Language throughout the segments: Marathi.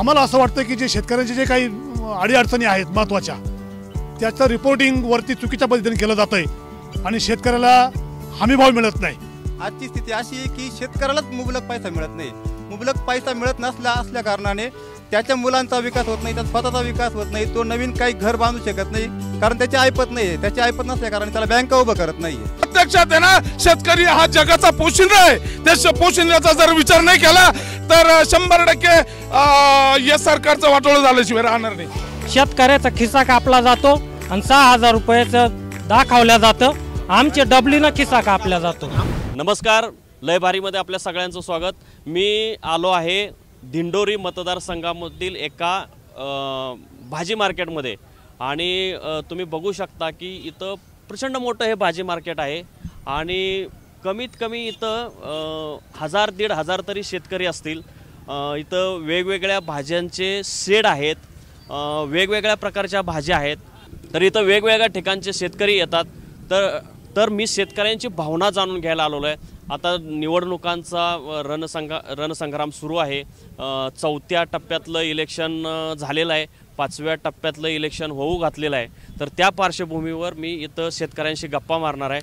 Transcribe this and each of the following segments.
आम्हाला असं वाटतं की जे शेतकऱ्यांचे जे काही अडीअडचणी आहेत महत्त्वाच्या त्याचं रिपोर्टिंग वरती चुकीच्या पद्धतीने केलं जातंय आणि शेतकऱ्याला हमीभाव मिळत नाही। आजची स्थिती अशी आहे की शेतकऱ्यालाच मुबलक पैसा मिळत नाही। मुबलक पैसा मिळत असल्या कारणाने त्याच्या मुलांचा विकास होत नाही, त्याचा स्वतःचा विकास होत नाही, तो नवीन काही घर बांधू शकत नाही कारण त्याची ऐपत नाही। त्याची ऐपत नसल्या कारणाने त्याला बँका उभं करत नाही। प्रत्यक्षात आहे ना, शेतकरी हा जगाचा पोशिंदा आहे। त्या पोशिंद्याचा जर विचार नाही केला तर 100% या सरकारचं वाटोळं झाल्याशिवाय राहणार नाही। शेतकऱ्याचा खिस्सा कापला जातो आणि 6000 रुपयाचं दाखवल्या जातं, आमचे डबलीनं खिस्सा कापला जातो। नमस्कार, लय भारीमध्ये आपल्या सगळ्यांचं स्वागत। मी आलो आहे दिंडोरी मतदारसंघामधील एका भाजी मार्केटमध्ये आणि तुम्ही बघू शकता की इथं प्रचंड मोठं हे भाजी मार्केट आहे आणि कमीत कमी इथं 1000-1500 तरी शेतकरी असतील। इथं वेगवेगळ्या भाज्यांचे शेड आहेत, वेगवेगळ्या प्रकारच्या भाज्या आहेत, तर इथं वेगवेगळ्या ठिकाणचे शेतकरी येतात। तर मी शेतकऱ्यांची भावना जाणून घ्यायला आलेलो आहे। आता निवडणुकांचा रणसंग्राम सुरू आहे। 4थ्या टप्प्यातलं इलेक्शन झालेलं आहे, 5व्या टप्प्यातलं इलेक्शन होऊ घातलेलं आहे। तर त्या पार्श्वभूमीवर मी इथं शेतकऱ्यांशी गप्पा मारणार आहे।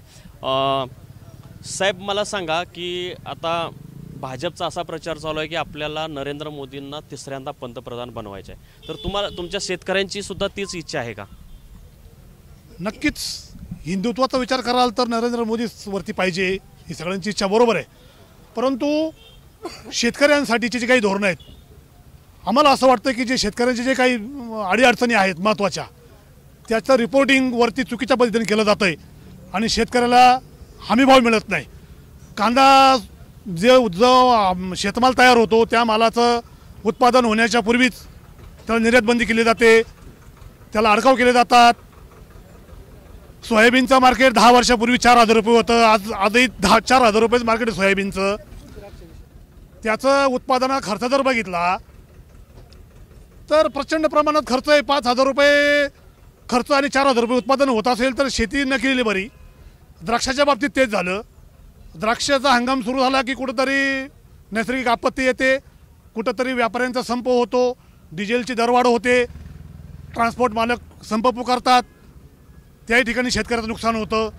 साहेब, मला सांगा की आता भाजपचा असा प्रचार चालू आहे की आपल्याला नरेंद्र मोदींना तिसऱ्यांदा पंतप्रधान बनवायचं आहे, तर तुम्हाला तुमच्या शेतकऱ्यांची सुद्धा तीच इच्छा आहे का? नक्कीच हिंदुत्वाचा विचार कराल तर नरेंद्र मोदी वरती पाहिजे, ही सगळ्यांची इच्छा बरोबर आहे। परंतु शेतकऱ्यांसाठीची जी काही धोरणं आहेत, आम्हाला असं वाटतं की जे शेतकऱ्यांचे जे काही अडीअडचणी आहेत महत्त्वाच्या त्याचं रिपोर्टिंग वरती चुकीच्या पद्धतीने केलं जातंय आणि शेतकऱ्याला हमीभाव मिळत नाही। कांदा जो शेतमाल तयार होतो त्या मालाचं उत्पादन होण्याच्या पूर्वीच त्याला निर्यात बंदी केली जाते, त्याला अडकाव केले जातात। सोयाबीनचं मार्केट 10 वर्षापूर्वी 4000 रुपये होतं, आजही 4000 रुपयेच मार्केट आहे सोयाबीनचं। त्याचं उत्पादना खर्च जर बघितला तर प्रचंड प्रमाणात खर्च आहे। 5000 रुपये खर्च आणि 4000 रुपये उत्पादन होत असेल तर शेती न केलेली बरी। द्राक्षाच्या बाबतीत तेच झालं। द्राक्षाचा हंगाम सुरू झाला की कुठंतरी नैसर्गिक आपत्ती येते, कुठंतरी व्यापाऱ्यांचा संप होतो, डिझेलची दरवाढ होते, ट्रान्सपोर्ट मालक संप पुकारतात, त्याही ठिकाणी शेतकऱ्याचं नुकसान होतं।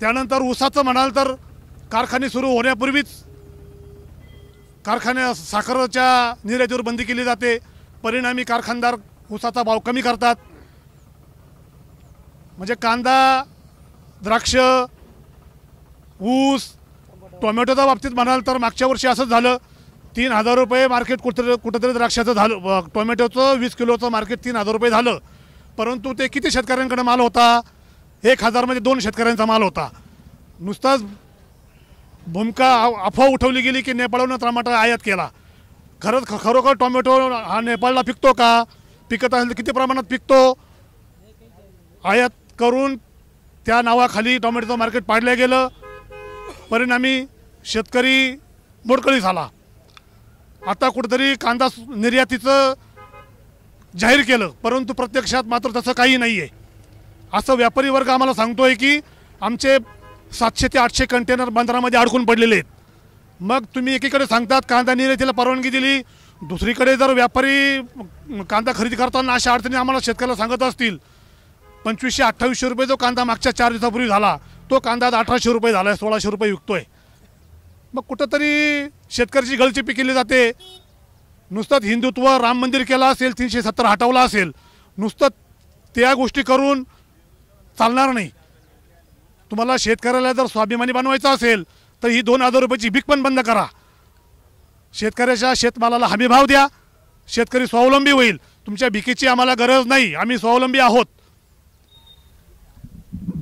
त्यानंतर ऊसाचं म्हणाल तर कारखाने सुरू होण्यापूर्वीच साखरेच्या निर्यातीवर बंदी केली जाते, परिणामी कारखानदार ऊसाचा भाव कमी करतात। म्हणजे कांदा, द्राक्ष, ऊस, टोमॅटोच्या बाबतीत म्हणाल तर मागच्या वर्षी असंच झालं। 3000 रुपये मार्केट कुठंतरी द्राक्षाचं झालं, टोमॅटोचं 20 किलोचं मार्केट 3000 रुपये झालं। परंतु ते किती शेतकऱ्यांकडे माल होता? 1000 म्हणजे 2 शेतकऱ्यांचा माल होता। नुसताच भूमिका अफवा उठवली गेली की नेपाळहून टमाटर आयात केला। खरोखर टोमॅटो हा नेपाळला पिकतो का? पिकत असेल तर किती प्रमाणात पिकतो? आयात करून त्या नावाखाली टोमॅटोचं मार्केट पाडलं गेलं, परिणामी शेतकरी मोडकळी झाला। आता कुठेतरी कांदा निर्यातीचं जाहीर केलं, परंतु प्रत्यक्षात मात्र तसं काही नाही आहे असं व्यापारी वर्ग आम्हाला सांगतोय की आमचे 700 ते 800 कंटेनर बंदरामध्ये अडकून पडलेले आहेत। मग तुम्ही एकीकडे सांगतात कांदा निर्यातीला परवानगी दिली, दुसरीकडे जर व्यापारी कांदा खरेदी करताना अशा अडचणी आम्हाला शेतकऱ्याला सांगत असतील। 2500-2800 रुपये जो कांदा मागच्या 4 दिवसापूर्वी झाला तो कांदा 1800 रुपये झाला आहे, 1600 रुपये विकतोय। मग कुठंतरी शेतकऱ्याची गळचेपी केली जाते। नुसतं हिंदुत्व, राम मंदिर केलं असेल, 370 हटवला असेल, नुसतं त्या गोष्टी करून चालणार नाही। तुम्हाला शेतकऱ्याला जर स्वाभिमानी बनवायचं असेल तर ही 2000 रुपयाची भीक पण बंद करा। शेतकऱ्याच्या शेतमालाला हमीभाव द्या, शेतकरी स्वावलंबी होईल। तुमच्या भीकेची आम्हाला गरज नाही, आम्ही स्वावलंबी आहोत।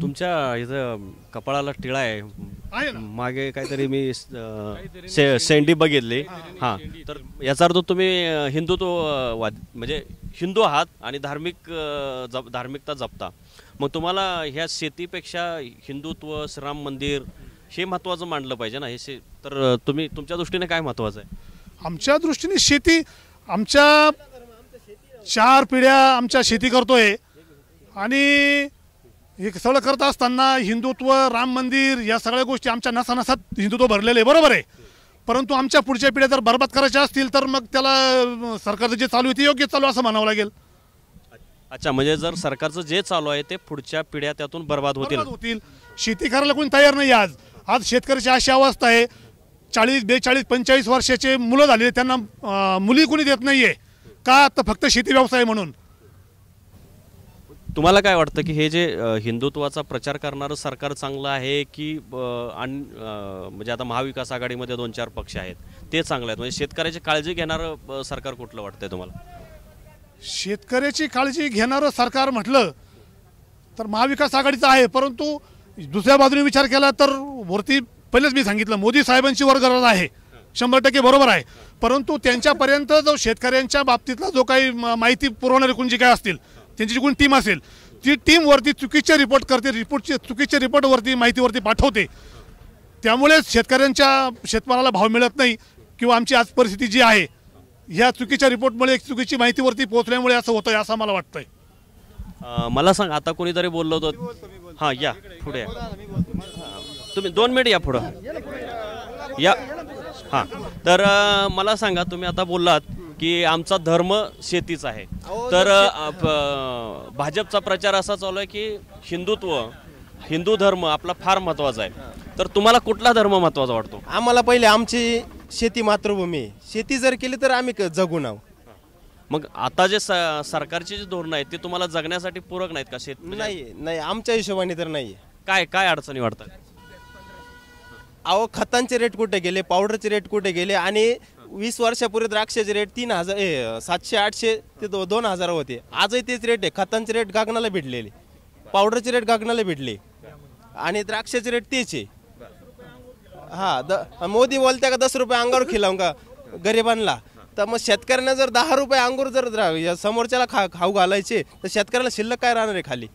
तुमच्या इथं कपाळाला टिळा आहे, मागे काहीतरी मी सेंडी बघितली। हां, तर याचा अर्थ तुम्ही हिंदुत्ववाद म्हणजे हिंदू आहात आणि धार्मिकता जपता। मग तुम्हाला ह्या शेतीपेक्षा हिंदुत्व, श्रीराम मंदिर हे महत्त्वाचं मानलं पाहिजे ना? हे तर तुमच्या दृष्टीने काय महत्त्वाचं आहे? आमच्या दृष्टीने शेती, आमच्या 4 पिढ्या आमच्या शेती करतोय आणि हे सगळं करत असताना हिंदुत्व, राम मंदिर या सगळ्या गोष्टी आमच्या नसानसात हिंदुत्व भरलेले आहे, बरोबर आहे। परंतु आमच्या पुढच्या पिढ्या जर बरबाद करायच्या असतील तर मग त्याला सरकारचं जे चालू आहे ते योग्य चालू असं म्हणावं लागेल. अच्छा, म्हणजे जर सरकारचं जे चालू आहे ते पुढच्या पिढ्या त्यातून बर्बाद होतील. शेती करायला कोणी तयार नाही. आज शेतकऱ्याची अशी अवस्था आहे, 40, 42, 45 वर्षाचे मुलं झालेले त्यांना मुली कोणी देत नाहीये का, तर फक्त शेती व्यवसाय म्हणून. तुम्हाला काय वाटतं की हे जे हिंदुत्वाचा प्रचार करणारं सरकार चांगलं आहे की म्हणजे आता महाविकास आघाडीमध्ये 2-4 पक्ष आहेत ते चांगले आहेत, म्हणजे शेतकऱ्याची काळजी घेणारं सरकार कुठलं वाटतंय तुम्हाला? शेतकऱ्याची काळजी घेणारं सरकार म्हटलं तर महाविकास आघाडीचं आहे, परंतु दुसऱ्या बाजूने विचार केला तर वरती पहिलेच मी सांगितलं मोदी साहेबांची वर गरज आहे, 100% बरोबर आहे. परंतु त्यांच्यापर्यंत जो शेतकऱ्यांच्या बाबतीतला जो काही माहिती पुरवणारे कोण जे काय असतील त्यांची जी कोण टीम असेल ती टीम वरती चुकीचे रिपोर्ट करते, चुकीचे रिपोर्टवरती माहितीवरती पाठवते. त्यामुळे शेतकऱ्यांच्या शेतमालाला भाव मिळत नाही किंवा आमची आज परिस्थिती जी आहे ह्या चुकीच्या रिपोर्टमुळे चुकीची माहितीवरती पोहोचल्यामुळे असं होतंय असं मला वाटतंय. मला सांग, आता कोणीतरी बोललो होतं. हां, या पुढे या. तुम्ही 2 मिनिट या पुढं या. हां, तर मला सांगा, तुम्ही आता बोललात की आमचा धर्म शेतीच आहे, तर भाजपचा प्रचार असा चालू आहे की हिंदू धर्म आपला फार महत्त्वाचा आहे, तर तुम्हाला कुठला धर्म महत्त्वाचा वाटतो? आम्हाला पहिले आमची शेती मातृभूमी आहे, शेती जर केली तर आम्ही जगू नाव. मग आता जे सरकारचे जे धोरण आहेत ते तुम्हाला जगण्यासाठी पूरक नाहीत का? नाही, आमच्या हिशोबाने तर नाही. काय अडचणी वाटतात? अहो, खतांचे रेट कुठे गेले, पावडरचे रेट कुठे गेले, आणि 20 वर्षापूर्वी द्राक्षाचे रेट 700-800 ते 2000 होते. आजही तेच रेट आहे. खतांचे रेट गगनाला भिडलेले, पावडरचे रेट गगनाला भिडले, आणि द्राक्षाचे रेट तेच आहे. हा, मोदी बोलते का 10 रुपये अंगावर खिलावूंगा गरिबांना, तर मग शेतकऱ्यांना जर 10 रुपये अंगूर जर समोरच्याला खाऊ घालायचे तर शेतकऱ्याला शिल्लक काय राहणार आहे खाली?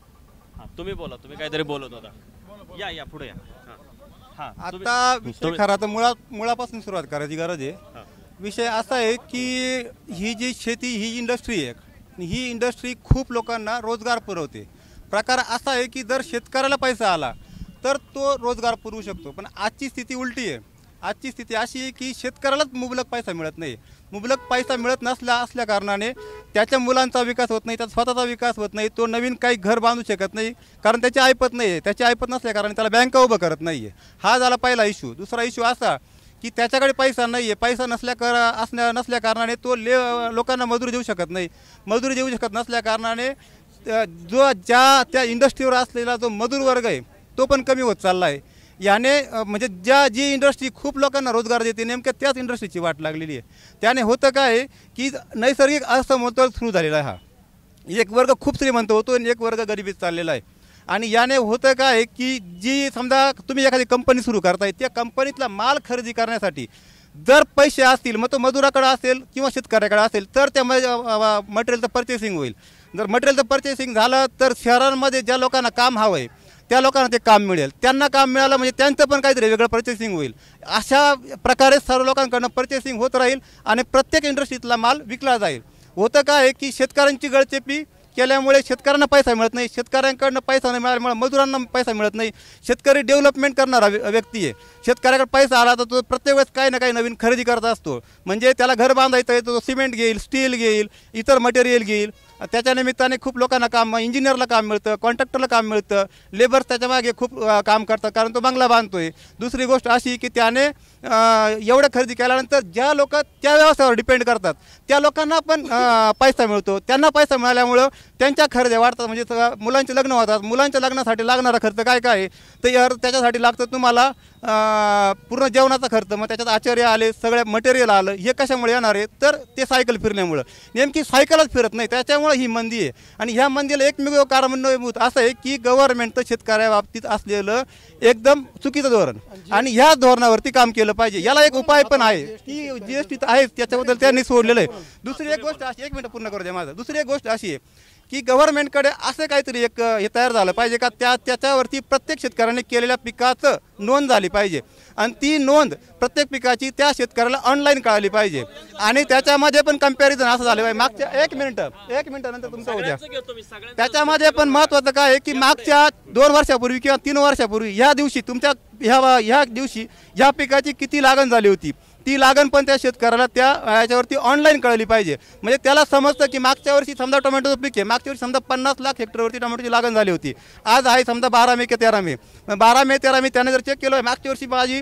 तुम्ही बोला, तुम्ही काहीतरी बोलत होता. या पुढे या. आता विषय खरा तर मुळापासून सुरुवात करायची गरज आहे. विषय असा आहे की ही जी शेती ही इंडस्ट्री आहे, ही इंडस्ट्री खूप लोकांना रोजगार पुरवते. प्रकार असा आहे की जर शेतकऱ्याला पैसा आला तर तो रोजगार पुरवू शकतो, पण आजची स्थिती उलटी आहे. आजची स्थिती अशी आहे की शेतकऱ्यालाच मुबलक पैसा मिळत नाही. मुबलक पैसा मिळत असल्या कारणाने त्याच्या मुलांचा विकास होत नाही, त्याचा स्वतःचा विकास होत नाही, तो नवीन काही घर बांधू शकत नाही कारण त्याची ऐपत नाही आहे. त्याची ऐपत नसल्या कारणाने त्याला बँका उभं करत नाही आहे. हा झाला पहिला इश्यू. दुसरा इश्यू असा की त्याच्याकडे पैसा नाही आहे. पैसा नसल्या कारणाने तो लोकांना मजुरी देऊ शकत नाही. मजुरी देऊ शकत नसल्या कारणाने त्या इंडस्ट्रीवर असलेला जो मजूर वर्ग आहे तो पण कमी होत चालला आहे. याने म्हणजे जी इंडस्ट्री खूप लोकांना रोजगार देते नेमक्या त्याच इंडस्ट्रीची वाट लागलेली आहे. त्याने होतं काय की नैसर्गिक असमतोल सुरू झालेला आहे. एक वर्ग खूप श्रीमंत होतो आणि एक वर्ग गरिबीत चाललेला आहे. आणि याने होतं काय की जी समजा तुम्ही एखादी कंपनी सुरू करताय, त्या कंपनीतला माल खरेदी करण्यासाठी जर पैसे असतील, मग तो मजुराकडे असेल किंवा शेतकऱ्याकडे असेल, तर त्या मटेरियलचं पर्चेसिंग होईल. जर मटेरियलचं पर्चेसिंग झालं तर शहरांमध्ये ज्या लोकांना काम हवं आहे त्या लोकांना ते काम मिळेल. त्यांना काम मिळालं म्हणजे त्यांचं पण काहीतरी वेगळं पर्चेसिंग होईल. अशा प्रकारे सर्व लोकांकडनं पर्चेसिंग होत राहील आणि प्रत्येक इंडस्ट्रीतला माल विकला जाईल. होतं काय की शेतकऱ्यांची गळचेपी केल्यामुळे शेतकऱ्यांना पैसा मिळत नाही, शेतकऱ्यांकडनं पैसा नाही मिळाल्यामुळे मजुरांना पैसा मिळत नाही. शेतकरी डेव्हलपमेंट करणारा व्यक्ती आहे. शेतकऱ्याकडे पैसा आला तर तो प्रत्येक वेळेस काही ना काही नवीन खरेदी करत असतो. म्हणजे त्याला घर बांधायचं आहे तो सिमेंट घेईल, स्टील घेईल, इतर मटेरियल घेईल. त्याच्या निमित्ताने खूप लोकांना काम, इंजिनियरला काम मिळतं, कॉन्ट्रॅक्टरला काम मिळतं, लेबर्स त्याच्या मागे खूप काम करतात कारण तो बंगला बांधतोय. दुसरी गोष्ट अशी की त्याने एवढं खरेदी केल्यानंतर ज्या लोक त्या व्यवसायावर डिपेंड करतात त्या लोकांना पण पैसा मिळतो. त्यांना पैसा मिळाल्यामुळं त्यांच्या खरेदी वाढतात. म्हणजे मुलांचे लग्न होतात, मुलांच्या लग्नासाठी लागणारा खर्च काय काय तर त्याच्यासाठी लागतं तुम्हाला पूर्ण जेवणाचा खर्च, मग त्याच्यात आचार्य आले, सगळ्या मटेरियल आलं. हे कशामुळे येणार आहे तर ते सायकल फिरण्यामुळं. नेमकी सायकलच फिरत नाही, त्याच्यामुळे ही मंदी आहे. आणि ह्या मंदीला एकमेव कारण असं आहे की गव्हर्नमेंटचं शेतकऱ्याबाबतीत असलेलं एकदम चुकीचं धोरण, आणि ह्या धोरणावरती काम केलं पाहिजे. याला एक उपाय पण आहे की GST आहे, त्याच्याबद्दल त्यांनी सोडलेलं आहे. दुसरी एक गोष्ट अशी, 1 मिनिट पूर्ण करू द्या माझं. दुसरी एक गोष्ट अशी आहे की गव्हर्नमेंटकडे असं काहीतरी एक हे तयार झालं पाहिजे का त्याच्यावरती प्रत्येक शेतकऱ्याने केलेल्या पिकाचं नोंद झाली पाहिजे, आणि ती नोंद प्रत्येक पिकाची त्या शेतकऱ्याला ऑनलाईन कळाली पाहिजे. आणि त्याच्यामध्ये पण कंपॅरिझन असं झालं पाहिजे मागच्या 1 मिनिट नंतर तुमचं होत्या. त्याच्यामध्ये पण महत्त्वाचं काय आहे की मागच्या 2 वर्षापूर्वी किंवा 3 वर्षापूर्वी ह्या दिवशी तुमच्या ह्या दिवशी ह्या पिकाची किती लागण झाली होती ती लागण पण त्या शेतकऱ्याला त्या याच्यावरती ऑनलाईन कळली पाहिजे. म्हणजे त्याला समजतं की मागच्या वर्षी समजा टोमॅटोचं पीक आहे, मागच्या वर्षी समजा 50 लाख हेक्टरवरती टोमॅटोची लागण झाली होती. आज आहे समजा 12 मे की 13 मे, 12 मे 13 मे त्याने जर चेक केलं, मागच्या वर्षी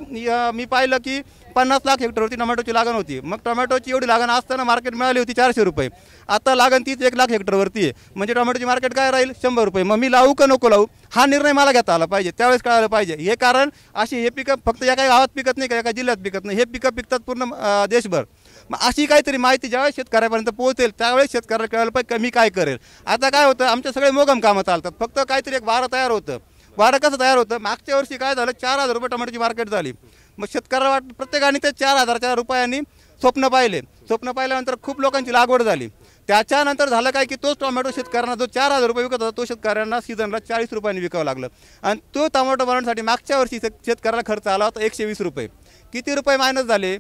मी पाहिलं की 50 लाख हेक्टरवरती टोमॅटोची लागण होती. मग टोमॅटोची एवढी लागण असताना मार्केट मिळाली होती 400 रुपये. आता लागण तीच 1 लाख हेक्टरवरती आहे, म्हणजे टोमॅटोची मार्केट काय राहील 100 रुपये. मग मी लावू का नको लावू हा निर्णय मला घेता आला पाहिजे, त्यावेळेस कळायला पाहिजे. हे कारण अशी हे पिकं फक्त एका गावात पिकत नाही का एका जिल्ह्यात पिकत नाही, हे पिकं पिकतात पूर्ण देशभर. मग अशी काहीतरी माहिती ज्यावेळेस शेतकऱ्यापर्यंत पोहोचेल त्यावेळेस शेतकऱ्याला कळायला पाहिजे की मी काय करेल. आता काय होतं, आमचे सगळे मोगम कामं चालतात, फक्त काहीतरी एक वारं तयार होतं. वारं कसं तयार होतं, मागच्या वर्षी काय झालं 4,000 रुपये टोमॅटोची मार्केट झाली. मग शेतकऱ्याला प्रत्येकाने ते 4,000 रुपयांनी स्वप्न पाहिले. स्वप्न पाहिल्यानंतर खूप लोकांची लागवड झाली. त्याच्यानंतर झालं काय की तोच टोमॅटो शेतकऱ्यांना जो 4,000 रुपये विकत होता तो शेतकऱ्यांना सीझनला 40 रुपयांनी विकावं लागलं. आणि तो टोमॅटो बनवण्यासाठी मागच्या वर्षी शेतकऱ्याला खर्च आला होता 120 रुपये. किती रुपये मायनस झाले,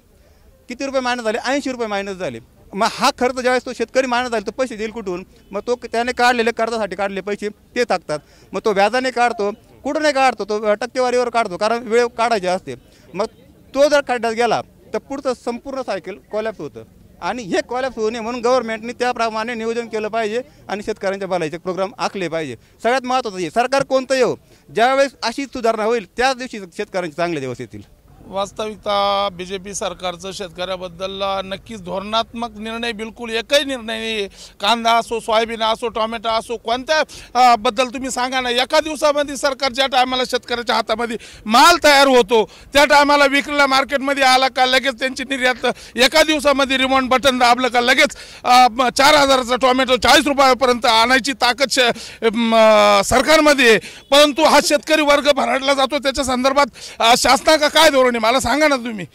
80 रुपये मायनस झाले. मग हा खर्च ज्यावेळेस तो शेतकरी मायनस झाला तो पैसे देईल कुठून, मग तो त्याने काढलेले कर्जासाठी काढलेले पैसे ते टाकतात. मग तो व्याजाने काढतो, कुठं नाही काढतो, तो टक्केवारीवर काढतो, कारण वेळ काढायची असते. मग तो जर खड्ड्यात गेला तर पुढचं संपूर्ण सायकल कोलॅप्स होतं. आणि हे कोलॅप्स होऊ नये म्हणून गव्हर्नमेंटने त्याप्रमाणे नियोजन केलं पाहिजे आणि शेतकऱ्यांच्या भलाईचे प्रोग्राम आखले पाहिजे. सगळ्यात महत्त्वाचं हे सरकार कोणतं येऊ, ज्यावेळेस अशी सुधारणा होईल त्याच दिवशी शेतकऱ्यांचे चांगले दिवस येतील. वास्तविकता BJP सरकारचं शेतकऱ्याबद्दल नक्कीच धोरणात्मक निर्णय बिलकुल एकही निर्णय नाही. कांदा असो, सोयाबीन असो, टोमॅटो असो, कोणत्या बद्दल तुम्ही सांगा ना. एका दिवसामध्ये सरकार ज्या टायमाला शेतकऱ्याच्या हातामध्ये माल तयार होतो त्या टायमाला विक्रीला मार्केटमध्ये आला का लगेच त्यांची निर्यात एका दिवसामध्ये रिमोट बटन दाबलं का लगेच 4,000चा टोमॅटो 40 रुपयापर्यंत आणायची ताकद सरकारमध्ये आहे. परंतु हा शेतकरी वर्ग भरडला जातो. त्याच्या संदर्भात शासनाचं काय धोरण आहे मला सांगा ना तुम्ही.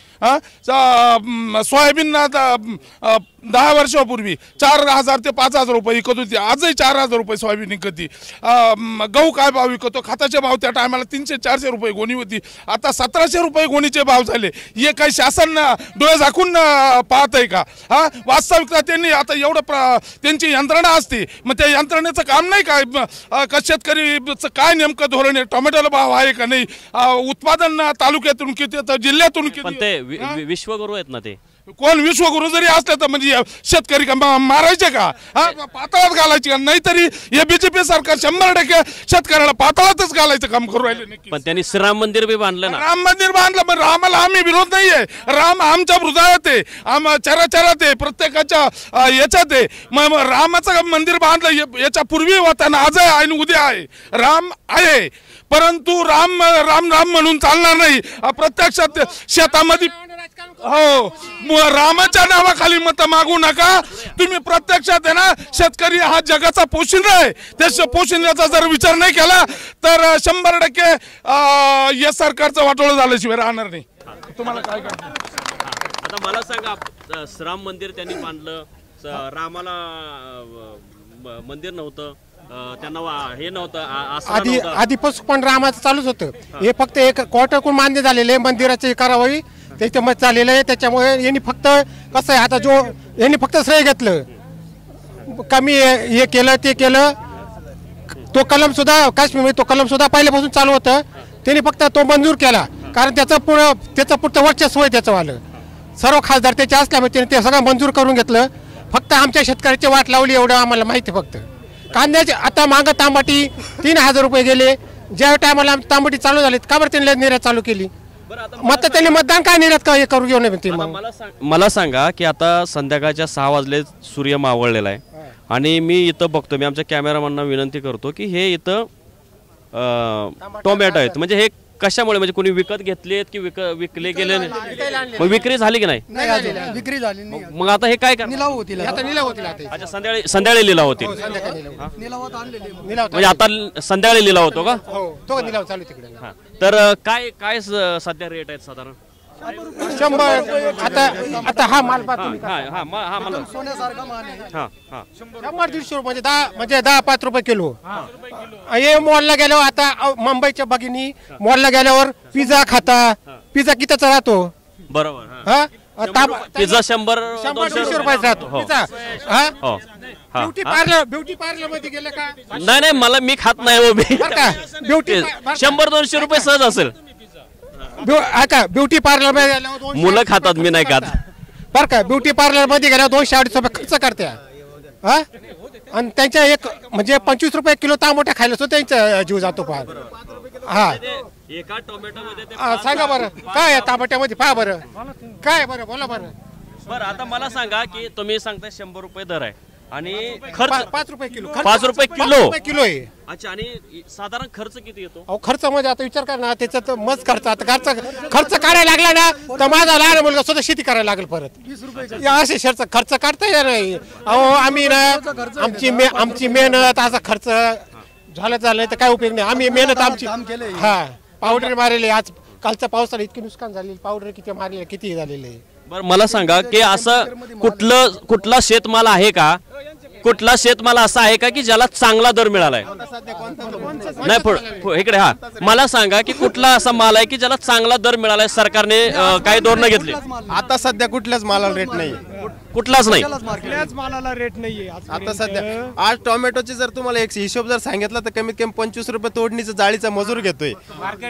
सोयाबीन 10 वर्षापूर्वी 4,000 ते 5,000 रुपये विकत होती, आजही 4,000 रुपये सोयाबीन विकती. गहू काय भाव विकतो, खताचे भाव त्या टायमाला 300-400 रुपये गोणी होती, आता 1,700 रुपये गोणीचे भाव झाले. हे काही शासन डोळे झाकून पाहत आहे का? वास्तविकता त्यांनी आता एवढं त्यांची यंत्रणा असते, मग त्या यंत्रणेचं काम नाही का शेतकरीचं काय नेमकं धोरण आहे, टोमॅटोला भाव आहे का नाही, उत्पादन तालुक्यातून किती जिल्ह्यातून किती. पण ते विश्वगुरू आहेत ना, ते कोण विश्वगुरू जरी असले तर म्हणजे शेतकरी का मारायचे का, पाताळात घालायचे का? नाहीतरी हे BJP सरकार 100% शेतकऱ्याला पाताळातच घालायचं काम करू राहिले. पण त्यांनी श्रीराम मंदिर बी बांधलं ना. राम मंदिर बांधलं, पण रामाला आम्ही विरोध नाहीये. राम आमच्या हृदयात आहे, चराचरात आहे, प्रत्येकाच्या याच्यात आहे. मग रामाचं मंदिर बांधलं याच्या पूर्वी होता ना, आज आहे आणि उद्या आहे. राम आहे, परंतु राम राम राम म्हणून चालणार नाही. प्रत्यक्षात शेतामध्ये हो रामाच्या नावाखाली मत मागू नका तुम्ही. प्रत्यक्षात आहे ना, शेतकरी हा जगाचा पोशिंदा आहे. त्या पोशिंद्याचा जर विचार नाही केला तर 100% या सरकारचं वाटोळं झाल्याशिवाय राहणार नाही. तुम्हाला काय करायचं? आता मला सांगा, श्राम मंदिर त्यांनी बांधलं, रामाला मंदिर नव्हतं, त्यांना हे नव्हतं, आधीपासून पण रामाचं चालूच होतं. हे फक्त एक कोर्टाकडून मान्य झालेले मंदिराची कारवाई त्याच्यामध्ये चाललेलं आहे. त्याच्यामुळे यांनी फक्त कसं आहे, आता यांनी फक्त श्रेय घेतलं, कमी हे केलं ते केलं. तो कलम सुद्धा काश्मीर तो कलम सुद्धा पहिल्यापासून चालू होतं, त्यांनी फक्त तो मंजूर केला कारण त्याचं पुढचं वर्चस्व आहे त्याचं वालं. सर्व खासदार त्याचे असल्यामुळे त्याने ते सगळं मंजूर करून घेतलं. फक्त आमच्या शेतकऱ्याची वाट लावली एवढं आम्हाला माहिती. फक्त कांद्याचे आता मागं तांबाटी 3,000 रुपये गेले. ज्या टायमाला तांबाटी चालू झाली का बरं त्यांनी निर्यात चालू केली? मग त्यांनी मतदान काय निर्यात काय करू घेऊन येते? मला सांगा की आता संध्याकाळच्या 6 वाजले, सूर्य मावळलेला आहे आणि मी इथं बघतो, मी आमच्या कॅमेरामॅनना विनंती करतो की हे इथं टोमॅटो आहेत, म्हणजे हे कशामुळे, म्हणजे कोणी विकत घेतलेत की विकले गेले? मग विक्री झाली की नाही? विक्री झाली. मग आता हे काय करणार? अच्छा, संध्याकाळी लिलाव होतील. म्हणजे आता संध्याकाळी लिलाव होतो का? तो निलाव चालू तिकडे. तर काय सध्या रेट आहेत साधारण? 100. आता हा माल सोन्यासारखा माल आहे. 100-150 रुपये म्हणजे 10-5 रुपये किलो. हे मॉलला गेल्यावर आता मुंबईच्या भगिनी मॉलला गेल्यावर पिझ्झा खाता, पिझ्झा कितीचा राहतो? बरोबर. पिझ्झा 100-200 रुपयाचा राहतो पिझ्झा. ब्युटी पार्लर मध्ये गेले का? नाही, मी खात नाही. ब्युटी 100-200 रुपये सहज असेल. ब्युटी पार्लर मध्ये गेल्यावर 200 मुलं खातात, मी नाही खात. बरं का, ब्युटी पार्लर मध्ये गेल्यावर 200-250 रुपये खर्च करते हा. आणि त्यांच्या एक म्हणजे 25 रुपये किलो तांबोट्या खायला सुद्धा त्यांचा जीव जातो फार. हा एका टोमॅटोमध्ये ते सांगा बरं काय आहे तांबट्यामध्ये, पहा बरं काय आहे बरं, बोला बरं. बरं आता मला सांगा की तुम्ही सांगताय 100 रुपये दर आहे आणि खर्च 5 रुपये किलो. 5 रुपये किलो. 5 रुपये किलो आहे. अच्छा, आणि साधारण खर्च किती येतो? अहो खर्च म्हणजे आता विचार कर ना, त्याच्यात मस्त खर्च. आता खर्च काढायला लागला ना तर माझा लहान मुलगा सुद्धा शेती करायला लागेल परत. असे खर्च काढता येणार नाही. अहो आम्ही ना आमची मेहनत असा खर्च झालं तर काय उपयोग नाही. आम्ही मेहनत आमची हा पावडर मारले. आज कालच्या पावसाला इतकी नुकसान झालेली, पावडर किती मारले, किती झालेले आहे. बरं मला सांगा की असं कुठला शेतमाल आहे का, कुठला शेतमाल असा आहे का की ज्याला चांगला दर मिळालाय? नाही इकडे, हा मला सांगा की कुठला असा माल आहे की ज्याला चांगला दर मिळालाय, सरकारने काही धोरणं घेतली? आता सध्या कुठल्याच मालाला रेट नाही, कुठलाच नाही. मालाला रेट नाहीये आता सध्या. आज टोमॅटोचे जर तुम्हाला एक हिशोब जर सांगितला तर कमीत कमी 25 रुपये तोडणीचा जाळीचा मजूर घेतोय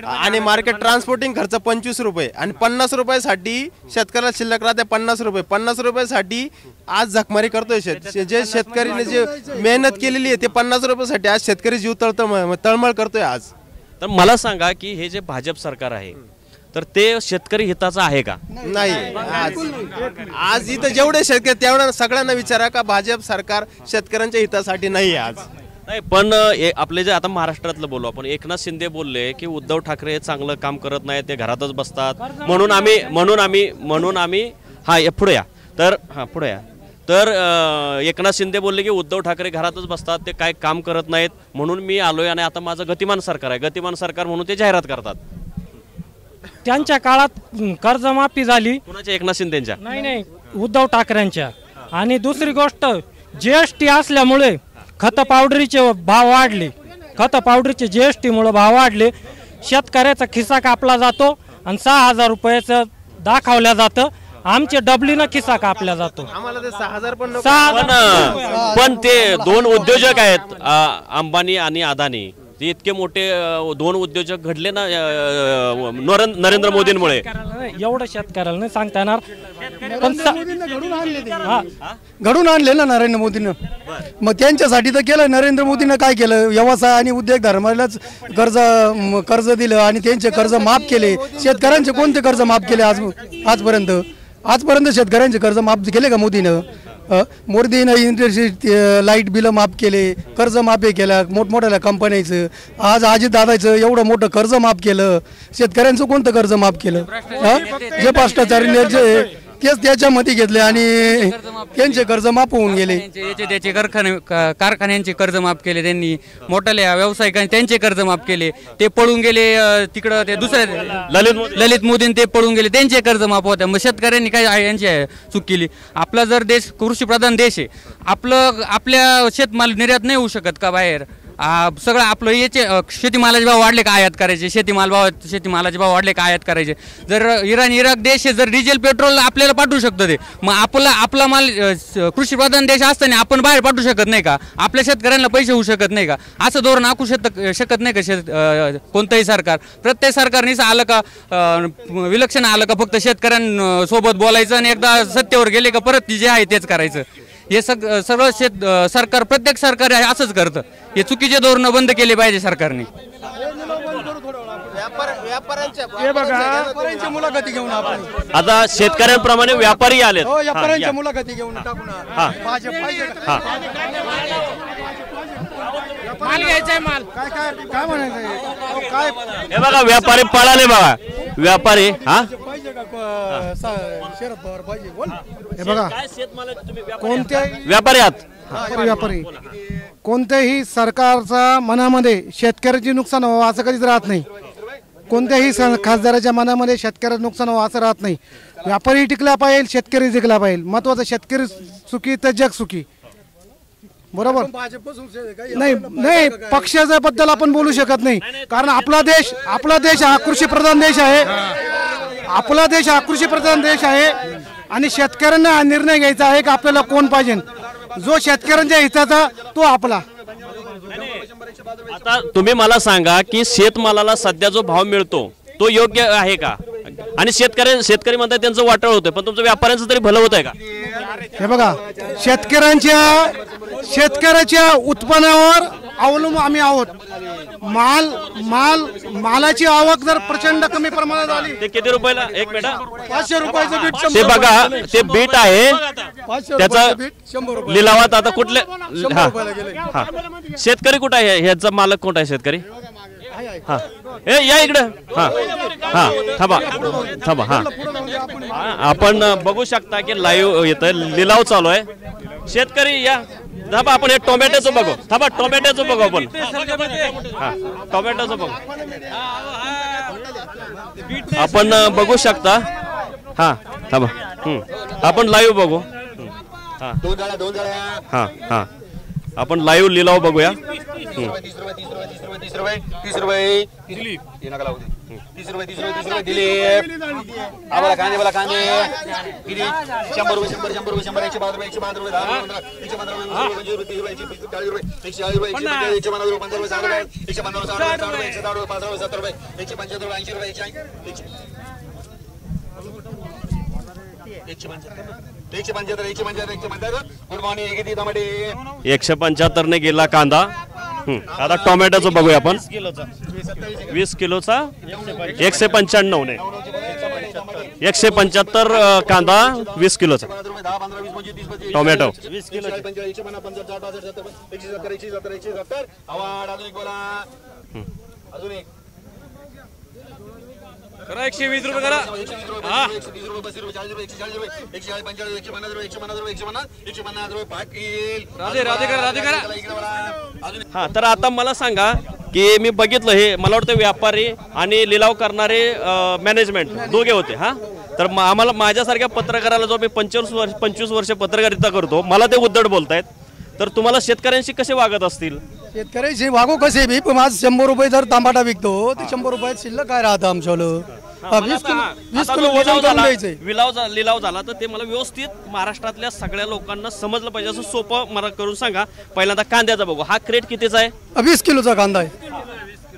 आणि मार्केट ट्रान्सपोर्टिंग खर्च 25 रुपये आणि 50 रुपयासाठी शेतकऱ्याला शिल्लक राहते 50 रुपये. 50 रुपयासाठी आज झकमारी करतोय जे शेतकरीने जे मेहनत केलेली आहे ते 50 रुपयासाठी आज शेतकरी जीव तळमळ करतोय आज. तर मला सांगा की हे जे भाजप सरकार आहे तर ते शेतकरी हिताचं आहे का? नाही. आज इथं जेवढे शेतकरी तेवढ्या सगळ्यांना विचारा का भाजप सरकार शेतकऱ्यांच्या हितासाठी नाही आज. नाही, पण आपले जे आता महाराष्ट्रातलं बोलू आपण, एकनाथ शिंदे बोलले की उद्धव ठाकरे हे चांगलं काम करत नाही, ते घरातच बसतात, म्हणून आम्ही हा पुढे या पुढे या. तर एकनाथ शिंदे बोलले की उद्धव ठाकरे घरातच बसतात, ते काय काम करत नाहीत, म्हणून मी आलोय आणि आता माझं गतिमान सरकार आहे. गतिमान सरकार म्हणून ते जाहिरात करतात. त्यांच्या काळात कर्जमाफी झाली. कुणाच्या? एकनाथ शिंदेच्या? नाही, उद्धव ठाकरेंच्या. आणि दुसरी गोष्ट, जीएसटी असल्यामुळे खत पावडरीचे भाव वाढले. खत पावडरीचे जीएसटी मुळे भाव वाढले. शेतकऱ्याचा खिसा कापला जातो आणि 6,000 रुपयाचं दाखवल्या जातं. आमचे डबलीनं खिसा कापला जातो. आम्हाला ते 6,000 पण ते दोन उद्योजक आहेत, अंबानी आणि अदानी, ते इतके मोठे दोन उद्योजक घडले ना नरेंद्र मोदींमुळे. एवढं शेतकऱ्याला नाही सांगता येणार, पण घडून आणले ना नरेंद्र मोदीनं. मग त्यांच्यासाठी तर केलं. नरेंद्र मोदीनं काय केलं, व्यवसाय आणि उद्योग धर्मालाच कर्ज दिलं आणि त्यांचे कर्ज माफ केले. शेतकऱ्यांचे कोणते कर्ज माफ केले आजपर्यंत शेतकऱ्यांचे कर्ज माफ केले का मोदीनं? मोदीनं इंटरेस्ट लाईट बिलं माफ केले, कर्ज माफी केलं मोठमोठ्या कंपन्याचं. आज अजितदादाचं एवढं मोठं कर्ज माफ केलं, शेतकऱ्यांचं कोणतं कर्ज माफ केलं? जे भ्रष्टाचारी तेच त्याच्यामध्ये घेतले आणि त्यांचे कर्ज माफ होऊन गेले. त्याचे कारखान्यांचे कर्ज माफ केले त्यांनी, मोठ्या व्यावसायिकांनी त्यांचे कर्ज माफ केले. ते पळून गेले तिकडं, ते दुसऱ्या ललित मोदींनी ते पळून गेले, त्यांचे कर्ज माफ होते. मग शेतकऱ्यांनी काय यांची चूक केली? आपला जर देश कृषीप्रधान देश आहे, आपल्या शेतमाल निर्यात नाही होऊ शकत का बाहेर? सगळं आपलं याचे शेतीमालाचे भाव वाढले का आयात करायचे? शेतीमालाचे भाव वाढले का आयात करायचे? जर इराक देश जर डिझेल पेट्रोल आपल्याला पाठवू शकतो ते, मग आपला माल कृषीप्रधान देश असताना आपण बाहेर पाठवू शकत नाही का? आपल्या शेतकऱ्यांना पैसे होऊ शकत नाही का? असं धोरण आखू शकत नाही का कोणतंही सरकार? प्रत्येक सरकारने आलं का विलक्षण आलं का फक्त शेतकऱ्यांसोबत बोलायचं आणि एकदा सत्तेवर गेले का परत जे आहे तेच करायचं? हे सगळं सरकार, प्रत्येक सरकार असंच करतं. हे चुकीचे धोरण बंद केले पाहिजे सरकारने. व्यापाऱ्यांच्या मुलाखती घेऊन आपण आता शेतकऱ्यांप्रमाणे व्यापारी आले, व्यापाऱ्यांच्या मुलाखती घेऊन टाकून माल घ्यायचाय, माल काय म्हणायचं? काय हे बघा व्यापारी पळाले बघा, व्यापारी शरद पवार पाहिजे. बोल हे बघा, कोणत्याही व्यापारी आहात, व्यापारी कोणत्याही सरकारचा मनामध्ये शेतकऱ्याचे नुकसान व्हावं असं कधीच राहत नाही. कोणत्याही खासदाराच्या मनामध्ये शेतकऱ्याचं नुकसान व्हावं असं राहत नाही. व्यापारी टिकला पाहिजे, शेतकरी टिकला पाहिजे. महत्वाचं शेतकरी सुखी तर जग सुखी. बरोबर नाही पक्षाच्या बद्दल आपण बोलू शकत नाही, कारण आपला देश हा कृषीप्रधान देश आहे. आपला देश हा कृषीप्रधान देश आहे आणि शेतकऱ्यांना हा निर्णय घ्यायचा आहे की आपल्याला कोण पाहिजे. जो शेतकऱ्यांच्या हिताचा तो आपला. आता तुम्ही मला सांगा की शेतमालाला सध्या जो भाव मिळतो तो योग्य आहे का? आणि शेतकरी म्हणतात त्यांचं वाटळ होतंय, पण तुमचं व्यापाऱ्यांचं तरी भलं होतंय का? हे बघा, शेतकऱ्याच्या उत्पन्नावर अवलंबून आम्ही आहोत. मालाची आवक जर प्रचंड कमी प्रमाणात झाली, ते किती रुपयाला? एक मिनिट, 500 रुपयाचं बीट, ते बघा, ते बीट आहे त्याचा लिलावात आता कुठले शेतकरी कुठं आहे? ह्याचा मालक कोण आहे? शेतकरी हा या इकडं. हा थांबा. हा आपण बघू शकता की लाईव्ह येतं, लिलाव चालू आहे. शेतकरी या, थांबा आपण हे टोमॅटोचं बघू. थांबा, टोमॅटोचं बघू आपण. हा टोमॅटोचं बघू आपण बघू शकता. हा थांबा, आपण लाईव्ह बघू. हा आपण लाईव्ह लिलाव बघूया. 30 रुपये दिले. आम्हाला कांदे किती? 100 रुपये 150 रुपये 150 रुपये 150 रुपये 150 रुपये 150 रुपये 150 रुपये 175 ने गेला कांदा. आता टोमॅटोचं बघूया आपण. 20 किलोचा 195 ने 175 कांदा 20 किलोचा टोमॅटो. करा 120 रुपये करा. राधे करा. हा तर आता मला सांगा की मी बघितलं हे, मला वाटतं व्यापारी आणि लिलाव करणारे मॅनेजमेंट दोघे होते. हा तर आम्हाला, माझ्यासारख्या पत्रकाराला जो मी 25 वर्ष पत्रकारिता करतो, मला ते उद्धट बोलतायत. तर तुम्हाला शेतकऱ्यांशी कसे वागत असतील? शेतकऱ्याशी वागू कसे बी, पण आज 100 रुपये जर तांबाटा विकतो ते 100 रुपयात शिल्लक काय राहतं आमच्याला. 20 किलो वजन करून द्यायचंय. लिलाव झाला तर ते मला व्यवस्थित महाराष्ट्रातल्या सगळ्या लोकांना समजलं पाहिजे असं सोपं मला करून सांगा. पहिल्यांदा कांद्याचा बघू. हा क्रेट कितीचा आहे? 20 किलोचा कांदा आहे.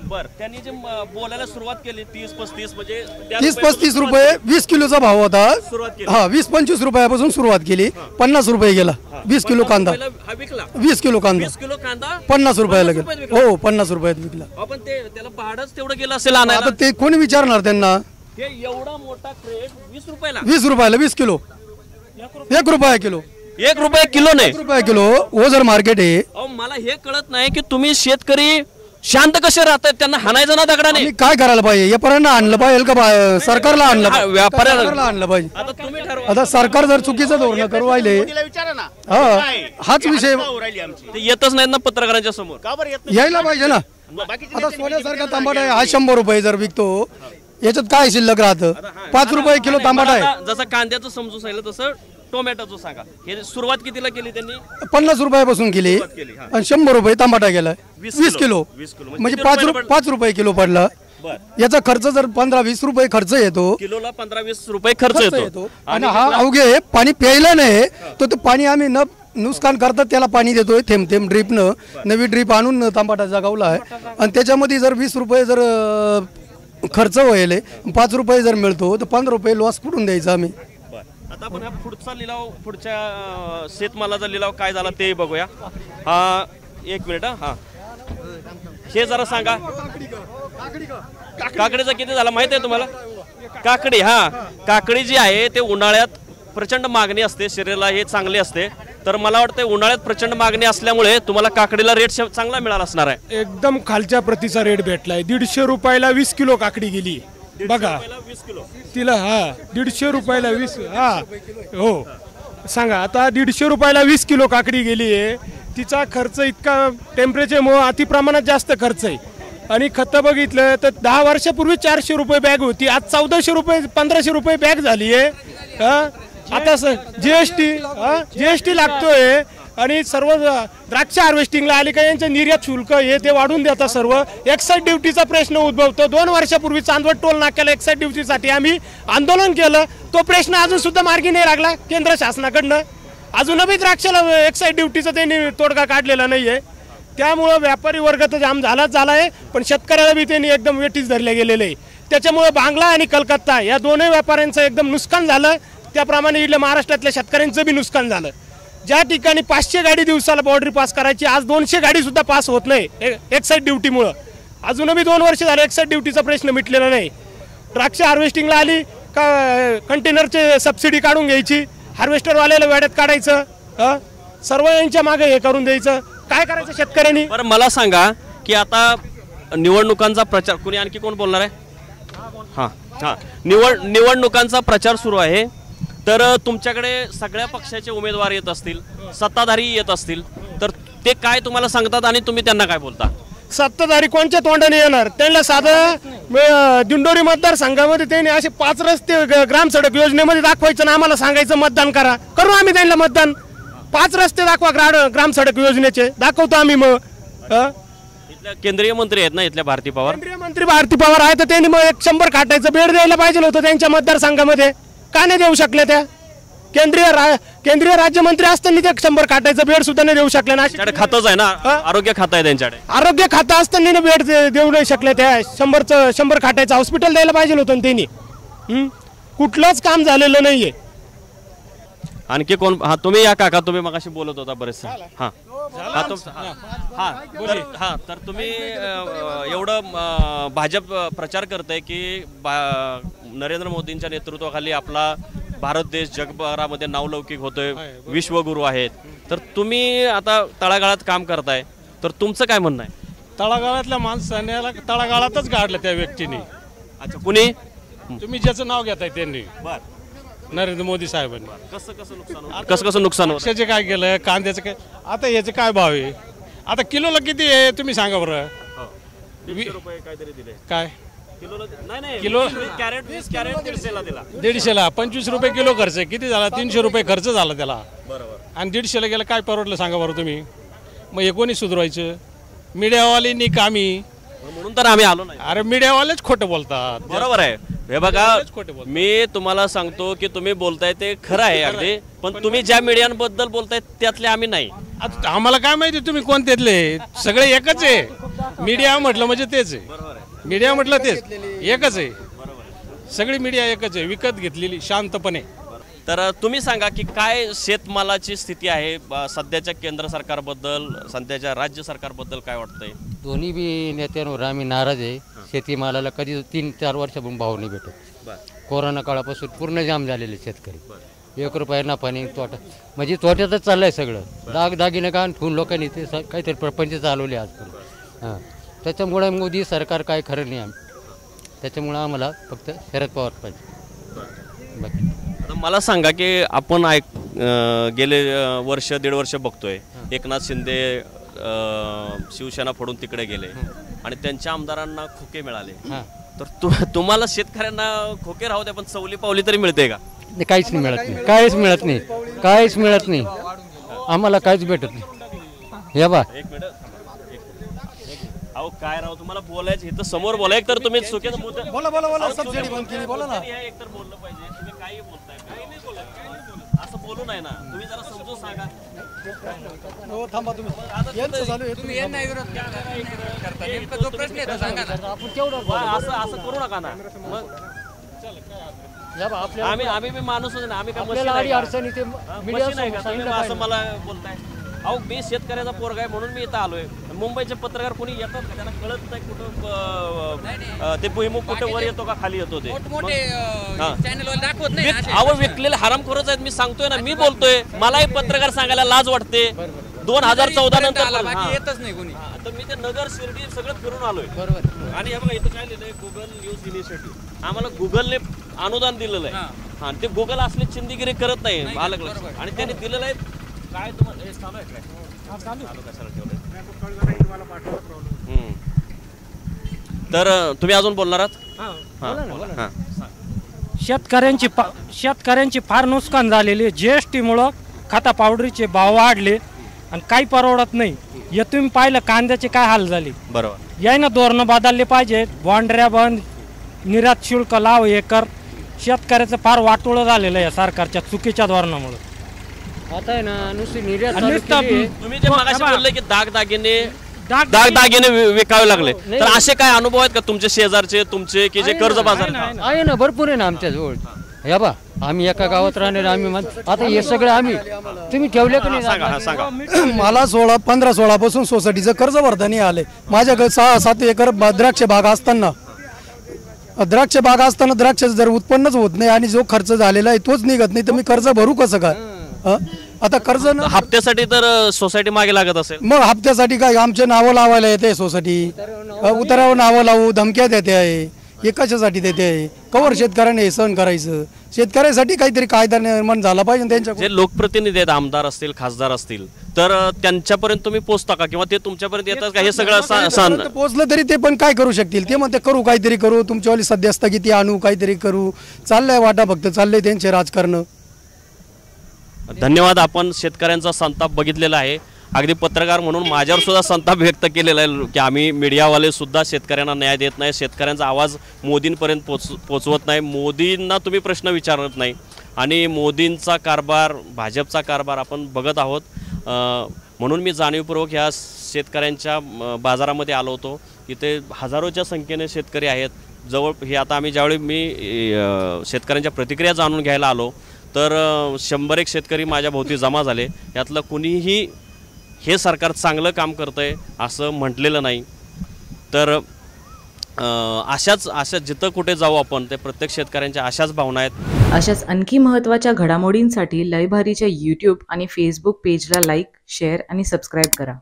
बर, त्यांनी जे बोलायला सुरुवात केली 30-35 म्हणजे 30-35 रुपये 20 किलोचा भाव होता. हा 20-25 रुपयापासून सुरुवात केली, 50 रुपये गेला 20 किलो कांदा. 20 किलो कांदा 50 रुपयाला गेला. हो 50 रुपयात विकला. आपण त्याला भाडंच तेवढं गेलं असेल आणायला. आता ते कोणी विचारणार त्यांना? हे एवढा मोठा क्रेट 20 रुपयाला 20 रुपयाला 20 किलो 1 रुपया किलो 1 रुपया किलो नाही 1 रुपया किलो ओझर मार्केट आहे. मला हे कळत नाही की तुम्ही शेतकरी शांत कसे राहतात? त्यांना हाणायचं ना दगडाने? काय करायला पाहिजे? या पर्यंत आणलं पाहिजे का? सरकारला आणलं, व्यापाऱ्याला आणलं पाहिजे. आता तुम्ही ठरवा. आता सरकार जर चुकीचं धोरण करू राहिले, हाच विषय. ते येतच नाहीत ना पत्रकारांच्या समोर. यायला पाहिजे ना. आता सोन्यासारखा तांबाटा आहे, हा 100 रुपये जर विकतो, याच्यात काय शिल्लक राहतं? 5 रुपये किलो तांबाटा आहे. जसं कांद्याचं समजून सांगितलं तसं टोमॅटोचं सांगा. हे सुरुवात कितीला केली त्यांनी? 50 रुपयापासून केली आणि 100 रुपये तांबाटा गेला. 20 किलो म्हणजे 5 रुपये किलो पडला. याचा खर्च जर 15-20 रुपये खर्च येतो, किलोला 15-20 रुपये खर्च येतो. आणि हा अवघे पाणी प्यायला नाही, तर ते पाणी आम्ही न नुकसान करतात त्याला पाणी देतोय थेंब थेंब ड्रीपनं. नवी ड्रीप आणून तांबाटा जगावला आहे आणि त्याच्यामध्ये जर 20 रुपये जर खर्च व्हायले, 5 रुपये जर मिळतो तर 15 रुपये लॉस फुटून द्यायचा आम्ही. आता आपण हा पुढचा लिलाव, पुढच्या शेतमालाचा लिलाव काय झाला ते बघूया. हा एक मिनिट. हा हे जरा सांगा, काकडीचा किती झाला माहिती आहे तुम्हाला? काकडी, हा काकडी जी आहे ते उन्हाळ्यात प्रचंड मागणी असते, शरीराला हे चांगले असते. तर मला वाटतं उन्हाळ्यात प्रचंड मागणी असल्यामुळे तुम्हाला काकडीला रेट चांगला मिळाला असणार आहे. एकदम खालच्या प्रतीचा रेट भेटलाय. 150 रुपयाला 20 किलो काकडी गेली बघा तिला. हा 150 रुपयाला 20. हा हो सांगा. आता 150 रुपयाला 20 किलो काकडी गेली आहे. तिचा खर्च इतका टेम्परेचरमुळे अति प्रमाणात जास्त खर्च आहे. आणि खतं बघितलं तर 10 वर्षापूर्वी 400 रुपये बॅग होती, आज 1400 रुपये 1500 रुपये बॅग झाली आहे. आता जीएसटी लागतोय आणि सर्व द्राक्ष हार्वेस्टिंगला आले का यांचं निर्यात शुल्क हे ते वाढून देतात. सर्व एक्साईज ड्युटीचा प्रश्न उद्भवतो. 2 वर्षापूर्वी चांदवड टोल नाक्याला एक्साईज ड्युटीसाठी आम्ही आंदोलन केलं. तो प्रश्न अजून सुद्धा मार्गी नाही लागला केंद्र शासनाकडनं. अजूनही द्राक्षाला एक्साईज ड्युटीचा त्यांनी तोडगा काढलेला नाहीये. त्यामुळं व्यापारी वर्ग तर जाम झालाच झाला आहे, पण शेतकऱ्याला बी त्यांनी एकदम वेटीस धरले गेलेले आहे. त्याच्यामुळे बांगला आणि कलकत्ता या दोन्ही व्यापाऱ्यांचं एकदम नुकसान झालं. त्याप्रमाणे इथल्या महाराष्ट्रातल्या शेतकऱ्यांचं बी नुकसान झालं. ज्या ठिकाणी 500 गाडी दिवसाला बॉर्डरी पास करायची, आज 200 गाडी सुद्धा पास होत नाही एक्साईड ड्युटीमुळं. अजूनही 2 वर्ष झाले एक्साईड ड्युटीचा प्रश्न मिटलेला नाही. द्राक्ष हार्वेस्टिंगला आली का कंटेनरचे सबसिडी काढून घ्यायची, हार्वेस्टरवाल्याला वेड्यात काढायचं, सर्व यांच्या मागे हे करून द्यायचं. काय करायचं शेतकऱ्यांनी? बरं मला सांगा की आता निवडणुकांचा प्रचार, कुणी आणखी कोण बोलणार आहे? हां हां, निवडणुकांचा प्रचार सुरू आहे. तर तुमच्याकडे सगळ्या पक्षाचे उमेदवार येत असतील, सत्ताधारी येत असतील, तर ते काय तुम्हाला सांगतात आणि तुम्ही त्यांना काय बोलता? सत्ताधारी कोणच्या तोंडाने येणार? त्यांना साधं दिंडोरी मतदारसंघामध्ये त्यांनी असे 5 रस्ते ग्रामसडक योजनेमध्ये दाखवायचं ना आम्हाला सांगायचं मतदान करा. करू आम्ही त्यांना मतदान. 5 रस्ते दाखवा ग्रामसडक योजनेचे, दाखवतो आम्ही. मग इथल्या केंद्रीय मंत्री आहेत ना इथल्या भारती पवार, केंद्रीय मंत्री भारती पवार आहे, तर त्यांनी मग 100 खाटायचं बेड द्यायला पाहिजे होतं त्यांच्या मतदारसंघामध्ये. का नाही देऊ शकले? त्या केंद्रीय राज्यमंत्री असताना ते 100 खाटायचं बेड सुद्धा नाही देऊ शकले ना. खातंच आहे ना, आरोग्य खातं आहे त्यांच्याकडे. आरोग्य खातं असताना बेड देऊ नाही शकले. त्या 100 खाटायचं हॉस्पिटल द्यायला पाहिजे होतं त्यांनी. कुठलंच काम झालेलं नाहीये. आणखी कोण? हा तुम्ही या काका, तुम्ही मगाशी बोलत होता बरेच. हां हां, तर तुम्ही एवढं भाजप प्रचार करताय की नरेंद्र मोदींच्या नेतृत्वाखाली आपला भारत देश जगभरामध्ये नावलौकिक होतोय, विश्वगुरू आहेत. तर तुम्ही आता तळागाळात काम करताय, तर तुमचं काय म्हणणं आहे? तळागाळातल्या माणसाने तळागाळातच गाडलं त्या व्यक्तीने. अच्छा, कुणी? तुम्ही ज्याचं नाव घेताय त्यांनी, नरेंद्र मोदी साहेबांनी. कसं नुकसान होतं? कशाचे काय केलं, कांद्याचं काय, आता याचे काय भाव आहे, आता किलोला किती आहे तुम्ही सांगा बरं. 150 रुपये काहीतरी दिले. काय किलो? कॅरेट 150ला दिला. 150ला 25 रुपये किलो खर्च आहे. किती झाला? 300 रुपये खर्च झाला त्याला. बरोबर. आणि 150ला गेला, काय परवडलं सांगा बरं तुम्ही. मग हे कोणी सुधारायचं? मीडियावाल्यांनी कामी, म्हणून तर आम्ही आलो नाही. अरे मीडियावालेच खोटं बोलतात. बरोबर आहे. हे बघा, मी तुम्हाला सांगतो की तुम्ही बोलताय ते खरं आहे अगदी, पण तुम्ही ज्या मीडियाबद्दल बोलताय त्यातले आम्ही नाही. आम्हाला काय माहिती तुम्ही कोणत्यातले? सगळे एकच आहे. मीडिया म्हटलं म्हणजे तेच आहे. मीडिया म्हटलं तेच एकच आहे. सगळी मीडिया एकच आहे, विकत घेतलेली शांतपणे. तर तुम्ही सांगा की काय शेतमालाची स्थिती आहे सध्याच्या केंद्र सरकारबद्दल, सध्याच्या राज्य सरकारबद्दल काय वाटतंय? दोन्ही बी नेत्यांवर आम्ही नाराज आहे. शेतीमालाला कधी 3-4 वर्षापासून भाव नाही भेटत. कोरोना काळापासून पूर्ण जाम झालेले शेतकरी. 1 रुपया नफा नाही, तोटा म्हणजे तोट्यातच चाललंय सगळं. दागदागिने का ठेवून लोकांनी ते काहीतरी प्रपंच चालवले आजपर्यंत. हां, त्याच्यामुळे मोदी सरकार काय खरं नाही. त्याच्यामुळं आम्हाला फक्त शरद पवार पाहिजे. बाकी मला सांगा की आपण गेले वर्ष 1.5 वर्ष बघतोय एकनाथ शिंदे शिवसेना फोडून तिकडे गेले आणि त्यांच्या आमदारांना खोके मिळाले. तर तुम्हाला शेतकऱ्यांना खोके राहू द्या, पण चवली पावली तरी मिळते का? काहीच नाही मिळत नाही. काहीच मिळत नाही. काहीच मिळत नाही. आम्हाला काहीच भेटत नाही. हे बा, एक मिनिट. अहो काय राव, तुम्हाला बोलायचं इथं समोर बोला. एक तर तुम्ही चुकीचं बोलताय. बोला सबसिडी बंद केली, बोला ना. एक तर बोललं पाहिजे. तुम्ही काही बोलताय, काही नाही बोलत. असं बोलू नाही ना. तुम्ही जरा समजून सांगा. हो थांबा तुम्ही. यांचं चालू आहे. तुम्ही यांना विरोध करता. नेमका जो प्रश्न आहे तो सांगा ना. आपण तेवढं असं करू नका ना. मग आम्ही बी माणूस ना. आम्ही काय मशीन आहे का? तुम्ही असं मला बोलताय. अहो मी शेतकऱ्याचा पोरगा आहे म्हणून मी इथं आलोय. मुंबईचे पत्रकार कोणी येतात का? त्यांना कळत नाही कुठं ते भुईमुख कुठं वर येतो का खाली येतो ते. अहो विकलेले हरामखोरच आहेत. मी सांगतोय ना, मी बोलतोय. मलाही पत्रकार सांगायला लाज वाटते. 2014 नंतर येतच नाही कोणी. तर मी ते नगर शिर्डी सगळं फिरून आलोय. बरोबर. आणि हे बघा इथं काय लिहिलंय, गुगल न्यूज इनिशिएटिव्ह. आम्हाला गुगलने अनुदान दिलेलं आहे. हा, ते गुगल असले चिंदीगिरी करत नाही. अलग लक्षात. आणि त्याने दिलेलं आहे काय तुम्हाला हे चालू आहे काय? चालू कशाला ठेवलंय? तर तुम्ही अजून बोलणार आहात? शेतकऱ्यांची फार नुकसान झालेली. GST मुळे खाता पावडरीचे भाव वाढले आणि काही परवडत नाही. हे तुम्ही पाहिलं कांद्याचे काय हाल झाले. बरोबर. यायनं धोरणं बदलले पाहिजेत. बॉन्ड्र्या बंद, निर्यात शुल्क लाव, हे कर. शेतकऱ्याचं फार वाटोळं झालेलं आहे सरकारच्या चुकीच्या धोरणामुळे. आता आहे ना नुसती निर्यात तुम्ही जे मगाशी बोलले की दागदागिने दागदागिने विकावे लागले. तर असे काय अनुभव आहेत का तुमचे शेजारचे तुमचे की जे कर्ज बाजार आहे ना, भरपूर आहे ना आमच्या जवळ. या बा आम्ही एका गावात राहणार, आम्ही आता हे सगळं आम्ही तुम्ही ठेवले का नाही सांगा. मला 15-16 पासून सोसायटीचं कर्ज भरताना आले. माझ्याकडे 6-7 एकर द्राक्ष बाग असताना द्राक्षाचं जर उत्पन्नच होत नाही आणि जो खर्च झालेला आहे तोच निघत नाही तर मी कर्ज भरू कसं काय? आता कर्ज हप्त्यासाठी तर सोसायटी मागे लागत असेल. मग हप्त्यासाठी काय आमचे नावं लावायला येते सोसायटी, उतारावर नावं लावू, धमक्या देते आहे, हे कशासाठी देते आहे? कवर शेतकऱ्याने हे सहन करायचं? शेतकऱ्यासाठी काहीतरी कायदा निर्माण झाला पाहिजे त्यांच्या. जे लोकप्रतिनिधी आहेत, आमदार असतील, खासदार असतील, तर त्यांच्यापर्यंत तुम्ही पोहोचता का किंवा ते तुमच्यापर्यंत येतात का? हे सगळं पोहोचलं तरी ते पण काय करू शकतील? ते म्हणते करू काहीतरी करू, तुमच्यावाली सध्या स्थगिती आणू, काहीतरी करू, चाललंय वाटा, फक्त चाललंय त्यांचे राजकारण. धन्यवाद. आपण शेतकऱ्यांचा संताप बघितलेला आहे. अगदी पत्रकार म्हणून माझ्यावर सुद्धा संताप व्यक्त केलेला आहे की आम्ही मीडियावाले सुद्धा शेतकऱ्यांना न्याय देत नाही, शेतकऱ्यांचा आवाज मोदींपर्यंत पोचवत नाही, मोदींना तुम्ही प्रश्न विचारत नाही आणि मोदींचा कारभार, भाजपचा कारभार आपण बघत आहोत. म्हणून मी जाणीवपूर्वक ह्या शेतकऱ्यांच्या बाजारामध्ये आलो होतो. इथे हजारोच्या संख्येने शेतकरी आहेत. जवळ हे आता आम्ही ज्यावेळी मी शेतकऱ्यांच्या प्रतिक्रिया जाणून घ्यायला आलो तर 100 शेतकरी माझ्या भोवती जमा झाले. यातलं कुणीही हे सरकार चांगलं काम करतंय असं म्हटलेलं नाही. तर अशाच जिथं कुठे जाऊ आपण ते प्रत्येक शेतकऱ्यांच्या अशाच भावना आहेत. अशाच आणखी महत्त्वाच्या घडामोडींसाठी लय भारीच्या यूट्यूब आणि फेसबुक पेजला लाईक, शेअर आणि सबस्क्राईब करा.